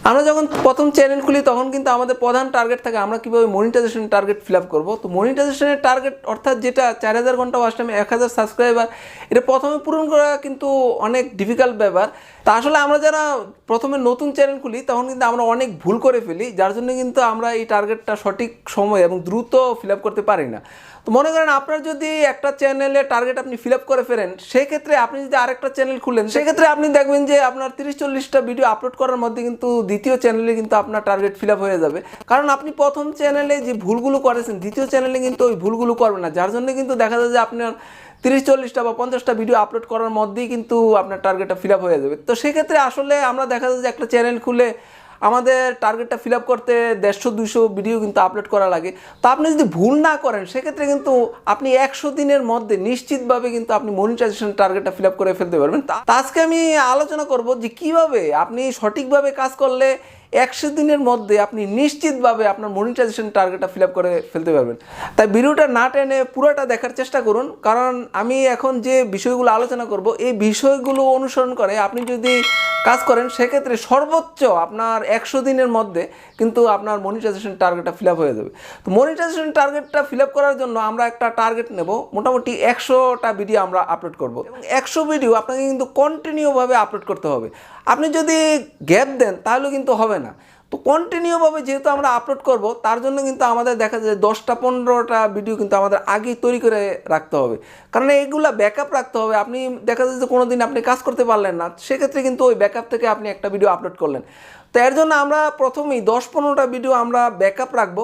আমরা যখন প্রথম চ্যানেল খুলি তখন কিন্তু আমাদের প্রধান টার্গেট থাকে আমরা কীভাবে মনিটাইজেশন টার্গেট ফিল আপ করবো। তো মনিটাইজেশনের টার্গেট অর্থাৎ যেটা 4000 ঘন্টা ওয়াচ টাইমে 1000 সাবস্ক্রাইবার, এটা প্রথমে পূরণ করা কিন্তু অনেক ডিফিকাল্ট ব্যাপার। তা আসলে আমরা যারা প্রথমে নতুন চ্যানেল খুলি তখন কিন্তু আমরা অনেক ভুল করে ফেলি, যার জন্য কিন্তু আমরা এই টার্গেটটা সঠিক সময় এবং দ্রুত ফিল আপ করতে পারি না। তো মনে করেন আপনার যদি একটা চ্যানেলে টার্গেট আপনি ফিল আপ করে ফেলেন, সেক্ষেত্রে আপনি যদি আরেকটা চ্যানেল খুলেন সেক্ষেত্রে আপনি দেখবেন যে আপনার 30-40টা ভিডিও আপলোড করার মধ্যে কিন্তু দ্বিতীয় চ্যানেলে কিন্তু আপনার টার্গেট ফিল আপ হয়ে যাবে। কারণ আপনি প্রথম চ্যানেলে যে ভুলগুলো করেছেন দ্বিতীয় চ্যানেলে কিন্তু ওই ভুলগুলো করবেন না, যার জন্য কিন্তু দেখা যায় যে আপনার 30-40টা বা 50টা ভিডিও আপলোড করার মধ্যেই কিন্তু আপনার টার্গেটটা ফিল আপ হয়ে যাবে। তো সেক্ষেত্রে আসলে আমরা দেখা যায় যে একটা চ্যানেল খুলে আমাদের টার্গেটটা ফিল আপ করতে 150-200 ভিডিও কিন্তু আপলোড করা লাগে। তো আপনি যদি ভুল না করেন সেক্ষেত্রে কিন্তু আপনি 100 দিনের মধ্যে নিশ্চিতভাবে কিন্তু আপনি মনিটাইজেশন টার্গেটটা ফিল আপ করে ফেলতে পারবেন। তা আজকে আমি আলোচনা করব যে কীভাবে আপনি সঠিকভাবে কাজ করলে 100 দিনের মধ্যে আপনি নিশ্চিতভাবে আপনার মনিটাইজেশন টার্গেটটা ফিল আপ করে ফেলতে পারবেন। তাই ভিডিওটা না টেনে পুরোটা দেখার চেষ্টা করুন, কারণ আমি এখন যে বিষয়গুলো আলোচনা করব এই বিষয়গুলো অনুসরণ করে আপনি যদি কাজ করেন সেক্ষেত্রে সর্বোচ্চ আপনার 100 দিনের মধ্যে কিন্তু আপনার মনিটাইজেশন টার্গেটটা ফিল আপ হয়ে যাবে। তো মনিটাইজেশন টার্গেটটা ফিল আপ করার জন্য আমরা একটা টার্গেট নেব, মোটামুটি 100টা ভিডিও আমরা আপলোড করব এবং 100 ভিডিও আপনাকে কিন্তু কন্টিনিউভাবে আপলোড করতে হবে। আপনি যদি গ্যাপ দেন তাহলে কিন্তু হবে না। তো কন্টিনিউভাবে যেহেতু আমরা আপলোড করব তার জন্য কিন্তু আমাদের দেখা যায় 10-15টা ভিডিও কিন্তু আমাদের আগেই তৈরি করে রাখতে হবে, কারণ এইগুলা ব্যাকআপ রাখতে হবে। আপনি দেখা যায় যে কোনো দিন আপনি কাজ করতে পারলেন না, সেক্ষেত্রে কিন্তু ওই ব্যাকআপ থেকে আপনি একটা ভিডিও আপলোড করলেন। তো এর জন্য আমরা প্রথমেই 10-15টা ভিডিও আমরা ব্যাকআপ রাখবো,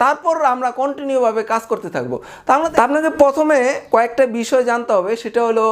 তারপর আমরা কন্টিনিউভাবে কাজ করতে থাকবো। তা আপনাকে প্রথমে কয়েকটা বিষয় জানতে হবে, সেটা হলো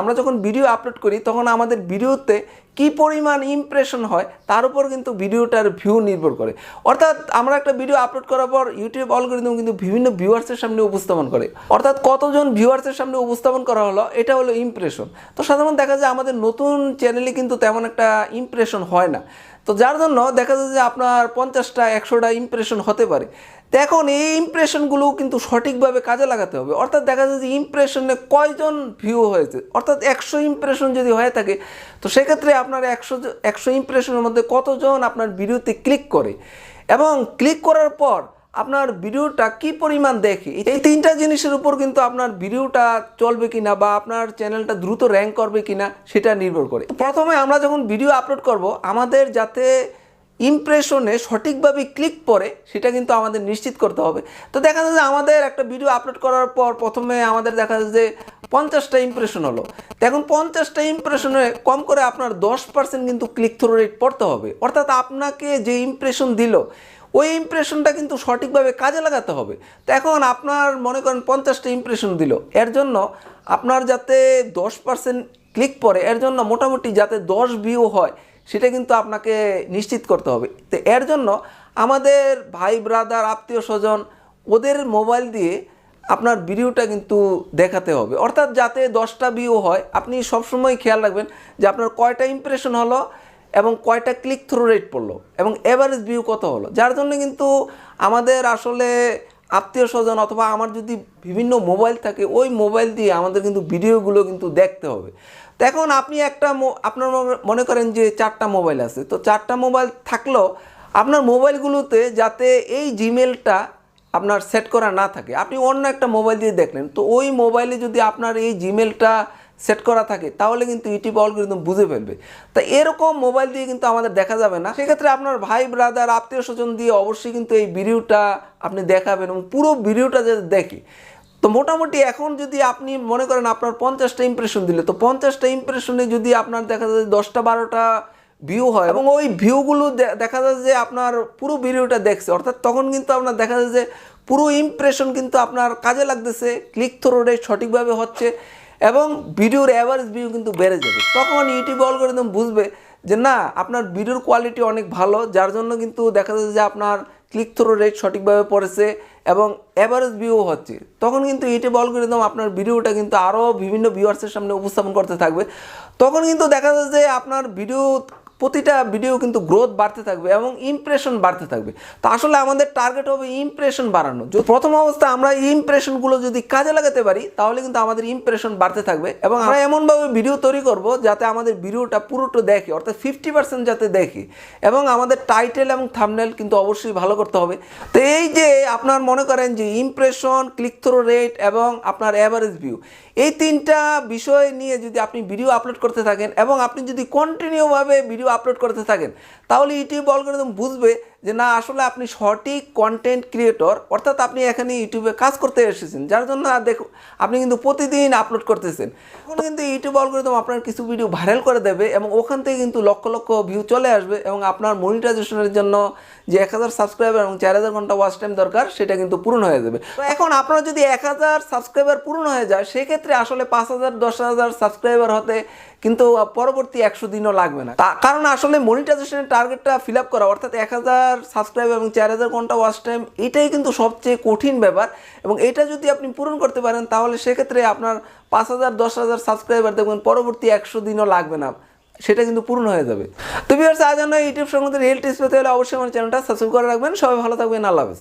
আমরা যখন ভিডিও আপলোড করি তখন আমাদের ভিডিওতে কী পরিমাণ ইমপ্রেশন হয় তার উপর কিন্তু ভিডিওটার ভিউ নির্ভর করে। অর্থাৎ আমরা একটা ভিডিও আপলোড করার পর ইউটিউব অ্যালগরিদম কিন্তু বিভিন্ন ভিউয়ার্সের সামনে উপস্থাপন করে, অর্থাৎ কতজন ভিউয়ার্সের সামনে উপস্থাপন করা হলো এটা হলো ইমপ্রেশন। তো সাধারণত দেখা যায় আমাদের নতুন চ্যানেলে কিন্তু তেমন একটা ইমপ্রেশন হয় না, তো যার জন্য দেখা যায় যে আপনার 50টা 100টা ইমপ্রেশন হতে পারে। তো এখন এই ইমপ্রেশনগুলো কিন্তু সঠিকভাবে কাজে লাগাতে হবে। অর্থাৎ দেখা যায় যে ইমপ্রেশনে কয়জন ভিউ হয়েছে, অর্থাৎ 100 ইমপ্রেশন যদি হয়ে থাকে তো সেক্ষেত্রে আপনার 100 ইমপ্রেশনের মধ্যে কতজন আপনার ভিডিওতে ক্লিক করে এবং ক্লিক করার পর আপনার ভিডিওটা কি পরিমাণ দেখে, এই 3টা জিনিসের উপর কিন্তু আপনার ভিডিওটা চলবে কিনা বা আপনার চ্যানেলটা দ্রুত র্যাঙ্ক করবে কিনা সেটা নির্ভর করে। প্রথমে আমরা যখন ভিডিও আপলোড করব আমাদের যাতে ইমপ্রেশনে সঠিকভাবে ক্লিক পড়ে সেটা কিন্তু আমাদের নিশ্চিত করতে হবে। তো দেখা যায় যে আমাদের একটা ভিডিও আপলোড করার পর প্রথমে আমাদের দেখা যায় যে 50টা ইমপ্রেশন হলো। তো এখন 50টা ইমপ্রেশনে কম করে আপনার 10% কিন্তু ক্লিক থ্রু রেট পড়তে হবে। অর্থাৎ আপনাকে যে ইমপ্রেশন দিল ওই ইমপ্রেশনটা কিন্তু সঠিকভাবে কাজে লাগাতে হবে। তো এখন আপনার মনে করেন 50টা ইমপ্রেশন দিল, এর জন্য আপনার যাতে 10% ক্লিক পড়ে, এর জন্য মোটামুটি যাতে 10 ভিউ হয় সেটা কিন্তু আপনাকে নিশ্চিত করতে হবে। তো এর জন্য আমাদের ভাই ব্রাদার আত্মীয় স্বজন ওদের মোবাইল দিয়ে আপনার ভিডিওটা কিন্তু দেখাতে হবে, অর্থাৎ যাতে 10টা ভিউ হয়। আপনি সবসময় খেয়াল রাখবেন যে আপনার কয়টা ইমপ্রেশন হলো এবং কয়টা ক্লিক থ্রু রেট পড়লো এবং এভারেজ ভিউ কত হলো, যার জন্য কিন্তু আমাদের আসলে আত্মীয় স্বজন অথবা আমার যদি বিভিন্ন মোবাইল থাকে ওই মোবাইল দিয়ে আমাদের কিন্তু ভিডিওগুলো কিন্তু দেখতে হবে। তো এখন আপনি আপনার মনে করেন যে 4টা মোবাইল আছে, তো 4টা মোবাইল থাকলেও আপনার মোবাইলগুলোতে যাতে এই জিমেলটা আপনার সেট করা না থাকে, আপনি অন্য একটা মোবাইল দিয়ে দেখলেন, তো ওই মোবাইলে যদি আপনার এই জিমেলটা সেট করা থাকে তাহলে কিন্তু ইউটিউব অ্যালগরিদম বুঝে ফেলবে। তা এরকম মোবাইল দিয়ে কিন্তু আমাদের দেখা যাবে না। সেক্ষেত্রে আপনার ভাই ব্রাদার আত্মীয় স্বজন দিয়ে অবশ্যই কিন্তু এই ভিডিওটা আপনি দেখাবেন এবং পুরো ভিডিওটা যাতে দেখে। তো মোটামুটি এখন যদি আপনি মনে করেন আপনার 50টা ইমপ্রেশন দিলে, তো 50টা ইমপ্রেশনে যদি আপনার দেখা যায় 10-12টা ভিউ হয় এবং ওই ভিউগুলো দেখা যায় যে আপনার পুরো ভিডিওটা দেখছে, অর্থাৎ তখন কিন্তু আপনার দেখা যায় যে পুরো ইমপ্রেশন কিন্তু আপনার কাজে লাগতেছে, ক্লিক থ্রু রেট সঠিকভাবে হচ্ছে এবং ভিডিওর অ্যাভারেজ ভিউ কিন্তু বেড়ে যাবে। তখন ইউটিউব অ্যালগরিদম বুঝবে যে না আপনার ভিডিওর কোয়ালিটি অনেক ভালো, যার জন্য কিন্তু দেখা যাচ্ছে যে আপনার ক্লিক থ্রু রেট সঠিকভাবে পড়েছে এবং অ্যাভারেজ ভিউ হচ্ছে। তখন কিন্তু ইউটিউব অ্যালগরিদম আপনার ভিডিওটা কিন্তু আরও বিভিন্ন ভিউয়ার্সের সামনে উপস্থাপন করতে থাকবে। তখন কিন্তু দেখা যাচ্ছে যে আপনার ভিডিও প্রতিটা ভিডিও কিন্তু গ্রোথ বাড়তে থাকবে এবং ইমপ্রেশন বাড়তে থাকবে। তো আসলে আমাদের টার্গেট হবে ইমপ্রেশন বাড়ানো। প্রথম অবস্থায় আমরা ইমপ্রেশনগুলো যদি কাজে লাগাতে পারি তাহলে কিন্তু আমাদের ইমপ্রেশন বাড়তে থাকবে এবং আমরা এমনভাবে ভিডিও তৈরি করব যাতে আমাদের ভিডিওটা পুরোটা দেখে, অর্থাৎ 50% যাতে দেখে, এবং আমাদের টাইটেল এবং থাম্বনেল কিন্তু অবশ্যই ভালো করতে হবে। তো এই যে আপনার মনে করেন যে ইমপ্রেশন, ক্লিক থ্রু রেট এবং আপনার অ্যাভারেজ ভিউ, এই তিনটা বিষয় নিয়ে যদি আপনি ভিডিও আপলোড করতে থাকেন এবং আপনি যদি কন্টিনিউভাবে ভিডিও আপলোড করতে থাকেন তাহলে ইউটিউব অলগোরিদম বুঝবে যে না, আসলে আপনি সঠিক কন্টেন্ট ক্রিয়েটর, অর্থাৎ আপনি এখানে ইউটিউবে কাজ করতে এসেছেন, যার জন্য দেখুন আপনি কিন্তু প্রতিদিন আপলোড করতেছেন। এখন কিন্তু ইউটিউব অলগোরিদম আপনার কিছু ভিডিও ভাইরাল করে দেবে এবং ওখান থেকে কিন্তু লক্ষ লক্ষ ভিউ চলে আসবে এবং আপনার মনিটাইজেশনের জন্য যে 1000 সাবস্ক্রাইবার এবং 4000 ঘন্টা ওয়াচ টাইম দরকার সেটা কিন্তু পূরণ হয়ে যাবে। তো এখন আপনার যদি 1000 সাবস্ক্রাইবার পূরণ হয়ে যায় সেক্ষেত্রে আসলে 5000 10,000 সাবস্ক্রাইবার হতে কিন্তু পরবর্তী 100 দিনও লাগবে না, কারণ আসলে মনিটাইজেশনের টার্গেটটা ফিল আপ করা, অর্থাৎ 1000 সাবস্ক্রাইবার এবং 4000 ঘন্টা ওয়াচ টাইম, এটাই কিন্তু সবচেয়ে কঠিন ব্যাপার এবং এটা যদি আপনি পূরণ করতে পারেন তাহলে সেক্ষেত্রে আপনার 5000 10,000 সাবস্ক্রাইবার দেখবেন পরবর্তী 100 দিনও লাগবে না, সেটা কিন্তু পূরণ হয়ে যাবে। তো ভিউয়ার্স, আজ আমরা ইউটিউব সম্বন্ধে রিয়েল টিপস পেতে হলে অবশ্যই আমার চ্যানেলটা সাবস্ক্রাইব করে রাখবেন। সবাই ভালো থাকবেন, আল্লাহ হাফেজ।